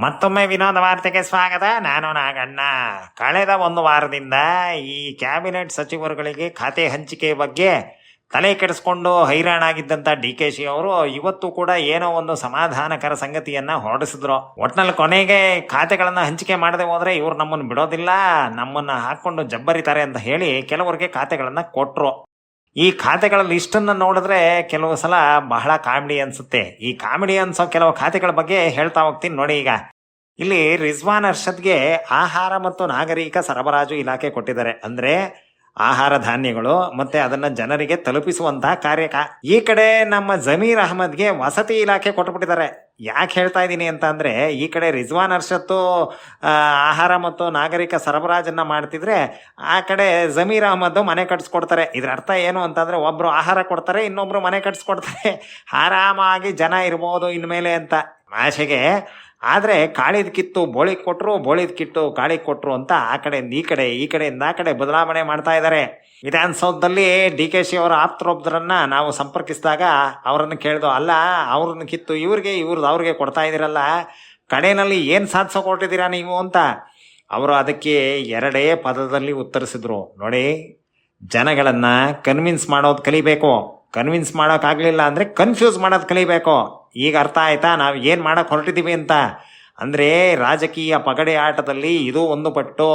ಮತ್ತೊಮ್ಮೆ ವಿನೋದ ವಾರ್ತೆಗೆ ಸ್ವಾಗತ. ನಾನು ನಾಗಣ್ಣ. ಕಳೆದ ಒಂದು ವಾರದಿಂದ ಈ ಕ್ಯಾಬಿನೆಟ್ ಸಚಿವರುಗಳಿಗೆ ಖಾತೆ ಹಂಚಿಕೆ ಬಗ್ಗೆ ತಲೆ ಕೆಡಿಸ್ಕೊಂಡು ಹೈರಾಣಾಗಿದ್ದಂಥ DKಶಿ ಅವರು ಇವತ್ತು ಕೂಡ ಏನೋ ಒಂದು ಸಮಾಧಾನಕರ ಸಂಗತಿಯನ್ನ ಹೊರಡಿಸಿದ್ರು. ಒಟ್ನಲ್ಲಿ ಕೊನೆಗೆ ಖಾತೆಗಳನ್ನ ಹಂಚಿಕೆ ಮಾಡದೆ ಹೋದ್ರೆ ಇವ್ರು ನಮ್ಮನ್ನು ಬಿಡೋದಿಲ್ಲ, ನಮ್ಮನ್ನ ಹಾಕೊಂಡು ಜಬ್ಬರಿತಾರೆ ಅಂತ ಹೇಳಿ ಕೆಲವರಿಗೆ ಖಾತೆಗಳನ್ನ ಕೊಟ್ರು. ಈ ಖಾತೆಗಳ ಲಿಸ್ಟನ್ನು ನೋಡಿದ್ರೆ ಕೆಲವು ಸಲ ಬಹಳ ಕಾಮಿಡಿ ಅನ್ಸುತ್ತೆ. ಈ ಕಾಮಿಡಿ ಅನ್ಸೋ ಕೆಲವು ಖಾತೆಗಳ ಬಗ್ಗೆ ಹೇಳ್ತಾ ಹೋಗ್ತೀನಿ ನೋಡಿ. ಈಗ ಇಲ್ಲಿ ರಿಜ್ವಾನ್ ಅರ್ಷದ್ಗೆ ಆಹಾರ ಮತ್ತು ನಾಗರಿಕ ಸರಬರಾಜು ಇಲಾಖೆ ಕೊಟ್ಟಿದ್ದಾರೆ. ಅಂದ್ರೆ ಆಹಾರ ಧಾನ್ಯಗಳು ಮತ್ತೆ ಅದನ್ನ ಜನರಿಗೆ ತಲುಪಿಸುವಂತಹ ಕಾರ್ಯ. ಈ ಕಡೆ ನಮ್ಮ ಜಮೀರ್ ಅಹಮದ್ಗೆ ವಸತಿ ಇಲಾಖೆ ಕೊಟ್ಬಿಟ್ಟಿದ್ದಾರೆ. ಯಾಕೆ ಹೇಳ್ತಾ ಇದ್ದೀನಿ ಅಂತ ಅಂದ್ರೆ, ಈ ಕಡೆ ರಿಜ್ವಾನ್ ಅರ್ಷತ್ತು ಆಹಾರ ಮತ್ತು ನಾಗರಿಕ ಸರಬರಾಜನ್ನ ಮಾಡ್ತಿದ್ರೆ, ಆ ಕಡೆ ಜಮೀರ್ ಅಹಮದ್ ಮನೆ ಕಟ್ಸ್ಕೊಡ್ತಾರೆ. ಇದ್ರ ಅರ್ಥ ಏನು ಅಂತಂದ್ರೆ, ಒಬ್ರು ಆಹಾರ ಕೊಡ್ತಾರೆ, ಇನ್ನೊಬ್ರು ಮನೆ ಕಟ್ಸ್ಕೊಡ್ತಾರೆ. ಆರಾಮಾಗಿ ಜನ ಇರ್ಬೋದು ಇನ್ಮೇಲೆ ಅಂತ ಆಶೆಗೆ. ಆದರೆ ಕಾಳಿದ ಕಿತ್ತು ಬೋಳಿಗೆ ಕೊಟ್ಟರು, ಬೋಳಿದ ಕಿತ್ತು ಕಾಳಿಗೆ ಕೊಟ್ಟರು ಅಂತ ಆ ಕಡೆಯಿಂದ ಈ ಕಡೆ, ಈ ಕಡೆಯಿಂದ ಆ ಕಡೆ ಬದಲಾವಣೆ ಮಾಡ್ತಾ ಇದ್ದಾರೆ. ವಿಧಾನಸೌಧದಲ್ಲಿ DKಶಿ ಅವರ ಆಪ್ತರೊಬ್ಬರನ್ನ ನಾವು ಸಂಪರ್ಕಿಸಿದಾಗ ಅವರನ್ನು ಕೇಳಿದೋ, ಅಲ್ಲ ಅವ್ರನ್ನ ಕಿತ್ತು ಇವ್ರಿಗೆ, ಇವ್ರದ್ದು ಅವ್ರಿಗೆ ಕೊಡ್ತಾ ಇದ್ದೀರಲ್ಲ, ಕಡೆಯಲ್ಲಿ ಏನು ಸಾಧಿಸೋಕೆ ಹೊರಟಿದ್ದೀರಾ ನೀವು ಅಂತ. ಅವರು ಅದಕ್ಕೆ ಎರಡೇ ಪದದಲ್ಲಿ ಉತ್ತರಿಸಿದ್ರು. ನೋಡಿ, ಜನಗಳನ್ನ ಕನ್ವಿನ್ಸ್ ಮಾಡೋದು ಕಲಿಬೇಕು. ಕನ್ವಿನ್ಸ್ ಮಾಡೋಕ್ಕಾಗಲಿಲ್ಲ ಅಂದರೆ ಕನ್ಫ್ಯೂಸ್ ಮಾಡೋದು ಕಲಿಬೇಕು. ಈಗ ಅರ್ಥ ಆಯ್ತಾ ನಾವು ಏನು ಮಾಡೋಕೆ ಹೊರಟಿದ್ದೀವಿ ಅಂತ? ಅಂದರೆ ರಾಜಕೀಯ ಪಗಡೆ ಆಟದಲ್ಲಿ ಇದು ಒಂದು ಪಟ್ಟು.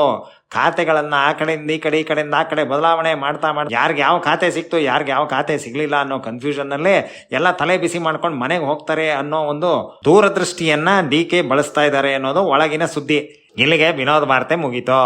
ಖಾತೆಗಳನ್ನು ಆ ಕಡೆಯಿಂದ ಈ ಕಡೆ, ಈ ಕಡೆಯಿಂದ ಆ ಕಡೆ ಬದಲಾವಣೆ ಮಾಡ್ತಾ ಯಾರಿಗೆ ಯಾವ ಖಾತೆ ಸಿಕ್ತು, ಯಾರಿಗೆ ಯಾವ ಖಾತೆ ಸಿಗಲಿಲ್ಲ ಅನ್ನೋ ಕನ್ಫ್ಯೂಷನ್ನಲ್ಲಿ ಎಲ್ಲ ತಲೆ ಬಿಸಿ ಮಾಡ್ಕೊಂಡು ಮನೆಗೆ ಹೋಗ್ತಾರೆ ಅನ್ನೋ ಒಂದು ದೂರದೃಷ್ಟಿಯನ್ನು DK ಬಳಸ್ತಾ ಇದ್ದಾರೆ ಅನ್ನೋದು ಒಳಗಿನ ಸುದ್ದಿ. ಇಲ್ಲಿಗೆ ವಿನೋದ ವಾರ್ತೆ ಮುಗೀತು.